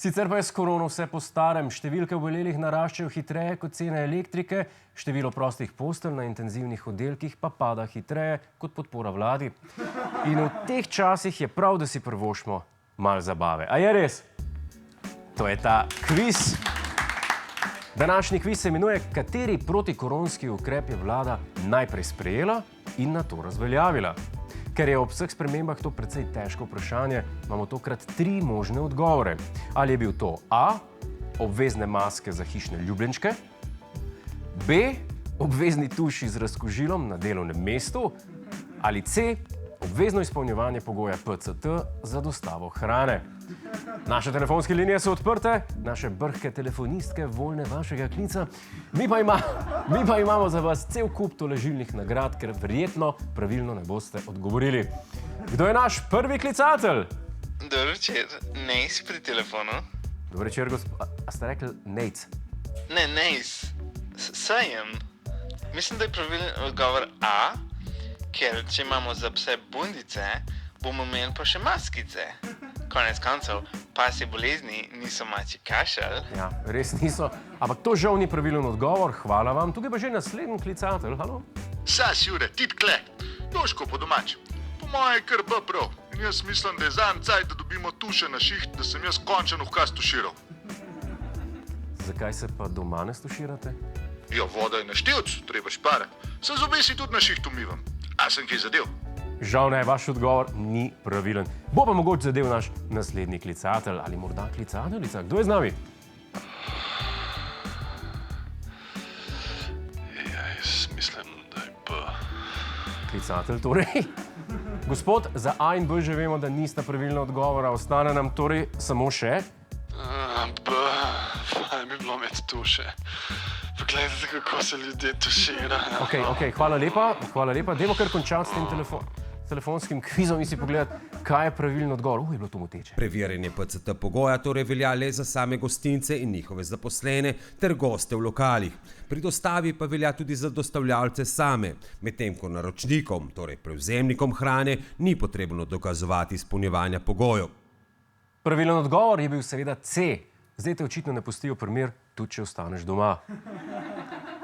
Sicer pa je s korono vse po starem. Številke obolelih naraščajo hitreje kot cene elektrike, število prostih postelj na intenzivnih oddelkih pa pada hitreje kot podpora vladi. In v teh časih je prav, da si privoščimo malo zabave. A je res? To je ta kviz. Današnji kviz se imenuje Kateri protikoronski ukrep je vlada najprej sprejela in nato razveljavila. Ker je ob vseh spremembah to precej težko vprašanje, imamo tokrat 3 možne odgovore. Ali je bil to A. Obvezne maske za hišne ljubljenčke, B. Obvezni tuši z razkužilom na delovnem mestu ali C. Obvezno izpolnjevanje pogoja PCT za dostavo hrane. Naše telefonske linije so odprte, naše brhke telefonistke voljne vašega klica. Mi pa imamo za vas cel kup tolažilnih nagrad, ker verjetno pravilno ne boste odgovorili. Kdo je naš prvi klicatelj? Dobro večer, Nejc pri telefonu. Dobro večer, a ste rekli Nejc? Ne, Nejc. Sajem. Mislim, da je pravilen odgovor A, ker če imamo za pse bundice, bomo imeli pa še maskice. Konec koncev, pasje bolezni niso mačji kašelj. Ja, res niso. Ampak to žal ni pravilen odgovor. Hvala vam. Tukaj pa že naslednji klicatelj. Halo? Sas, Jure, tit kle. Jožko po domač. Po moje je kar prav. In jaz mislim, da je zanj cajt, da dobimo tuše na šiht, da sem jaz končen vkaz tuširal. Zakaj se pa doma ne stuširate? Ja, voda je na števc, treba šparati. Se zobe si tudi na šiht umivam. A sem kaj zadev? Žal ne, vaš odgovor ni pravilen. Bo pa mogoče zadev naš naslednji klicatelj ali morda klicateljica. Kdo je z nami? Jaz mislim, da je B. Klicatelj torej. Gospod, za A in B že vemo, da nista pravilna odgovora. Ostane nam torej samo še? B. Fajn bi bilo imeti tuše. Pogledajte, kako se ljudje tuširajo. Ok, hvala lepa. Dajmo kar končati s tem telefonskim kvizom in si pogledati, kaj je pravilno odgovor. Je bilo to moteče. Preverjanje PCT pogoja torej velja le za same gostince in njihove zaposlene ter goste v lokalih. Pri dostavi pa velja tudi za dostavljalce same, medtem ko naročnikom, torej prevzemnikom hrane, ni potrebno dokazovati izpolnjevanja pogojev. Pravilen odgovor je bil seveda C. Zdaj te očitno ne pustijo primer, tudi če ostaneš doma.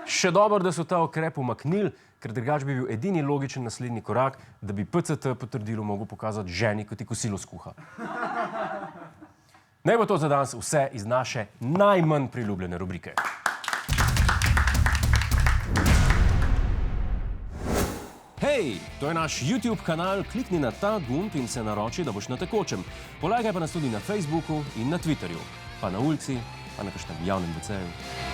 Še dobro, da so ta ukrep umaknili, ker drugače bi bil edini logičen naslednji korak, da bi PCT potrdilo mogel pokazati ženi, ko ti kosilo skuha. Naj bo to za danes vse iz naše najmanj priljubljene rubrike. Hej, to je naš YouTube kanal, klikni na ta gumb in se naroči, da boš na tekočem. Polajkaj pa nas tudi na Facebooku in na Twitterju, pa na ulici, pa na kakšnem javnem WC-ju.